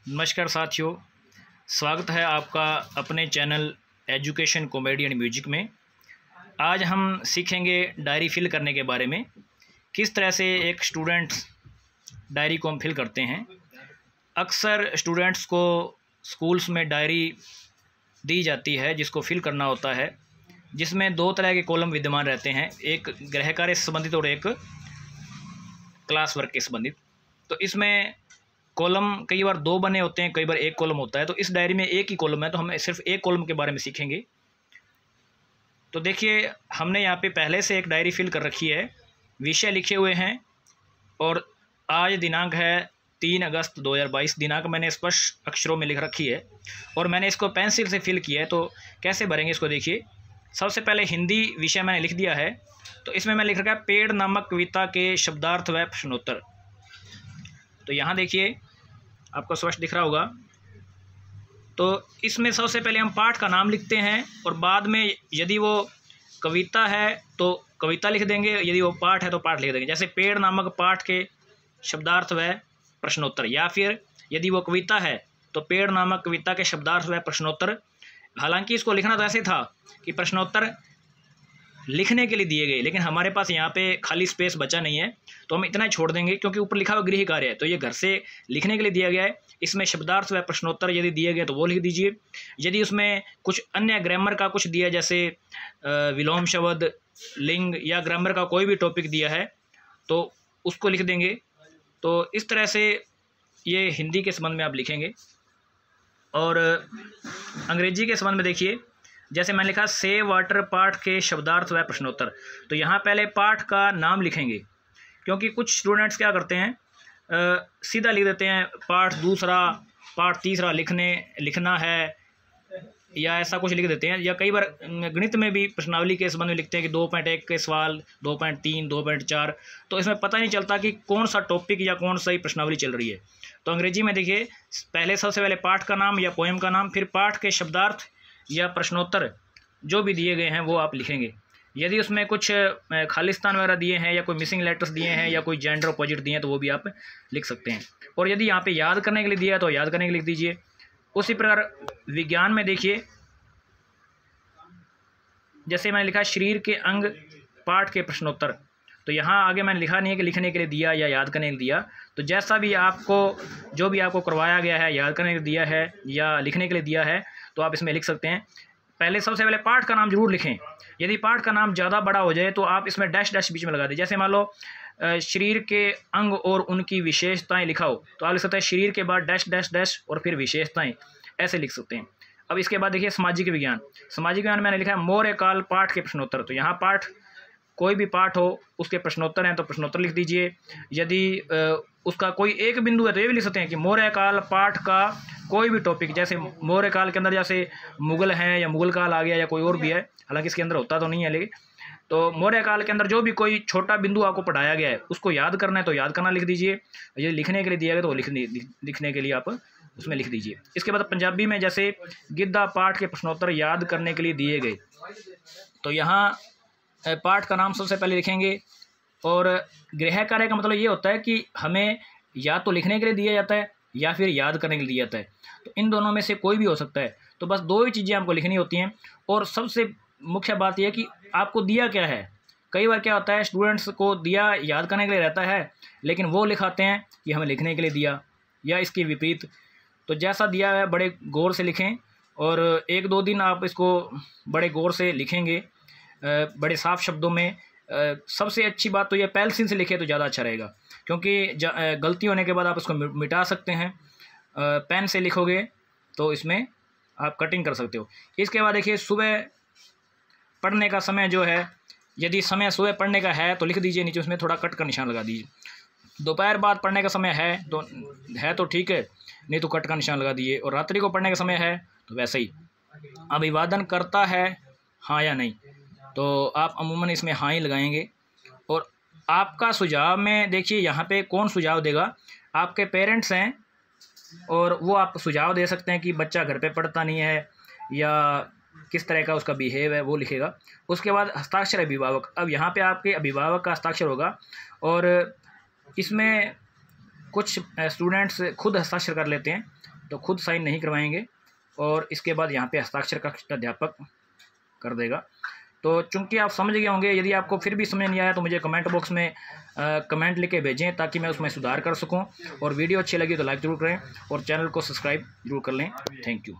नमस्कार साथियों, स्वागत है आपका अपने channel education comedy and music में। आज हम सीखेंगे डायरी फिल करने के बारे में, किस तरह से एक स्टूडेंट्स डायरी को हम फिल करते हैं। अक्सर स्टूडेंट्स को स्कूल्स में डायरी दी जाती है जिसको फिल करना होता है, जिसमें दो तरह के कॉलम विद्यमान रहते हैं, एक गृह कार्य से संबंधित और एक क्लास वर्क के संबंधित। तो इसमें कॉलम कई बार दो बने होते हैं, कई बार एक कॉलम होता है। तो इस डायरी में एक ही कॉलम है, तो हम सिर्फ एक कॉलम के बारे में सीखेंगे। तो देखिए, हमने यहाँ पे पहले से एक डायरी फिल कर रखी है, विषय लिखे हुए हैं और आज दिनांक है 3 अगस्त 2022। दिनांक मैंने स्पष्ट अक्षरों में लिख रखी है और मैंने इसको पेंसिल से फिल किया है। तो कैसे भरेंगे इसको देखिए। सबसे पहले हिंदी विषय मैंने लिख दिया है, तो इसमें मैं लिख रखा है पेड़ नामक कविता के शब्दार्थ व प्रश्नोत्तर। तो यहाँ देखिए, आपको स्पष्ट दिख रहा होगा। तो इसमें सबसे पहले हम पाठ का नाम लिखते हैं और बाद में यदि वो कविता है तो कविता लिख देंगे, यदि वो पाठ है तो पाठ लिख देंगे। जैसे पेड़ नामक पाठ के शब्दार्थ व प्रश्नोत्तर, या फिर यदि वो कविता है तो पेड़ नामक कविता के शब्दार्थ व प्रश्नोत्तर। हालांकि इसको लिखना तो ऐसे था कि प्रश्नोत्तर लिखने के लिए दिए गए, लेकिन हमारे पास यहाँ पे खाली स्पेस बचा नहीं है, तो हम इतना ही छोड़ देंगे क्योंकि ऊपर लिखा हुआ गृह कार्य है, तो ये घर से लिखने के लिए दिया गया है। इसमें शब्दार्थ व प्रश्नोत्तर यदि दिए गए तो वो लिख दीजिए। यदि उसमें कुछ अन्य ग्रामर का कुछ दिया, जैसे विलोम शब्द, लिंग या ग्रामर का कोई भी टॉपिक दिया है तो उसको लिख देंगे। तो इस तरह से ये हिंदी के संबंध में आप लिखेंगे। और अंग्रेजी के संबंध में देखिए, जैसे मैंने लिखा सेव वाटर पाठ के शब्दार्थ व प्रश्नोत्तर। तो यहाँ पहले पाठ का नाम लिखेंगे, क्योंकि कुछ स्टूडेंट्स क्या करते हैं, सीधा लिख देते हैं पाठ दूसरा, पाठ तीसरा लिखना है, या ऐसा कुछ लिख देते हैं। या कई बार गणित में भी प्रश्नावली के संबंध में लिखते हैं कि 2.1 के सवाल, 2.3, 2.4। तो इसमें पता नहीं चलता कि कौन सा टॉपिक या कौन सा ही प्रश्नावली चल रही है। तो अंग्रेजी में देखिए, पहले सबसे पहले पाठ का नाम या पोएम का नाम, फिर पाठ के शब्दार्थ या प्रश्नोत्तर जो भी दिए गए हैं वो आप लिखेंगे। यदि उसमें कुछ खालिस्तान वगैरह दिए हैं या कोई मिसिंग लेटर्स दिए हैं या कोई जेंडर अपोजिट दिए हैं तो वो भी आप लिख सकते हैं। और यदि यहाँ पे याद करने के लिए दिया है तो याद करने के लिए लिख दीजिए। उसी प्रकार विज्ञान में देखिए, जैसे मैंने लिखा शरीर के अंग पाठ के प्रश्नोत्तर। तो यहाँ आगे मैंने लिखा नहीं है कि लिखने के लिए दिया या याद करने के लिए दिया। तो जैसा भी आपको, जो भी आपको करवाया गया है, याद करने के लिए दिया है या लिखने के लिए दिया है, तो आप इसमें लिख सकते हैं। पहले सबसे पहले पाठ का नाम जरूर लिखें। यदि पाठ का नाम ज़्यादा बड़ा हो जाए तो आप इसमें डैश डैश बीच में लगा दें। जैसे मान लो शरीर के अंग और उनकी विशेषताएं लिखा हो, तो आप लिख सकते हैं शरीर के बाद डैश डैश डैश और फिर विशेषताएं, ऐसे लिख सकते हैं। अब इसके बाद देखिए सामाजिक विज्ञान। सामाजिक विज्ञान मैंने लिखा है मौर्य काल पाठ के प्रश्नोत्तर। तो यहाँ पाठ, कोई भी पाठ हो उसके प्रश्नोत्तर हैं तो प्रश्नोत्तर लिख दीजिए। यदि उसका कोई एक बिंदु है तो ये भी लिख सकते हैं कि मौर्य काल पाठ का कोई भी टॉपिक, जैसे मौर्य काल के अंदर जैसे मुगल हैं या मुगल काल आ गया या कोई और भी है, हालांकि इसके अंदर होता तो नहीं है, लेकिन तो मौर्य काल के अंदर जो भी कोई छोटा बिंदु आपको पढ़ाया गया है उसको याद करना है तो याद करना लिख दीजिए। यदि लिखने के लिए दिया गया तो लिखने के लिए आप उसमें लिख दीजिए। इसके बाद पंजाबी में जैसे गिद्धा पाठ के प्रश्नोत्तर याद करने के लिए दिए गए, तो यहाँ पाठ का नाम सबसे पहले लिखेंगे। और गृह कार्य का मतलब ये होता है कि हमें या तो लिखने के लिए दिया जाता है या फिर याद करने के लिए दिया जाता है, तो इन दोनों में से कोई भी हो सकता है। तो बस दो ही चीज़ें आपको लिखनी होती हैं। और सबसे मुख्य बात यह है कि आपको दिया क्या है। कई बार क्या होता है, स्टूडेंट्स को दिया याद करने के लिए रहता है, लेकिन वो लिखाते हैं कि हमें लिखने के लिए दिया, या इसके विपरीत। तो जैसा दिया है बड़े गौर से लिखें, और 1-2 दिन आप इसको बड़े गौर से लिखेंगे, बड़े साफ शब्दों में। सबसे अच्छी बात तो ये पेंसिल से लिखे तो ज़्यादा अच्छा रहेगा, क्योंकि गलती होने के बाद आप उसको मिटा सकते हैं। पेन से लिखोगे तो इसमें आप कटिंग कर सकते हो। इसके बाद देखिए, सुबह पढ़ने का समय जो है, यदि समय सुबह पढ़ने का है तो लिख दीजिए नीचे, उसमें थोड़ा कट का निशान लगा दीजिए। दोपहर बाद पढ़ने का समय है तो ठीक है, नहीं तो कट का निशान लगा दीजिए। और रात्रि को पढ़ने का समय है तो वैसे ही। अभिवादन करता है हाँ या नहीं, तो आप अमूमन इसमें हाँ ही लगाएंगे। और आपका सुझाव में देखिए, यहाँ पे कौन सुझाव देगा, आपके पेरेंट्स हैं, और वो आप सुझाव दे सकते हैं कि बच्चा घर पे पढ़ता नहीं है या किस तरह का उसका बिहेव है, वो लिखेगा। उसके बाद हस्ताक्षर अभिभावक। अब यहाँ पे आपके अभिभावक का हस्ताक्षर होगा, और इसमें कुछ स्टूडेंट्स खुद हस्ताक्षर कर लेते हैं, तो खुद साइन नहीं करवाएंगे और इसके बाद यहाँ पे हस्ताक्षर कक्ष अध्यापक कर देगा। तो चूंकि आप समझ गए होंगे, यदि आपको फिर भी समझ नहीं आया तो मुझे कमेंट बॉक्स में कमेंट लिख के भेजें ताकि मैं उसमें सुधार कर सकूं। और वीडियो अच्छी लगी तो लाइक ज़रूर करें और चैनल को सब्सक्राइब जरूर कर लें। Thank you.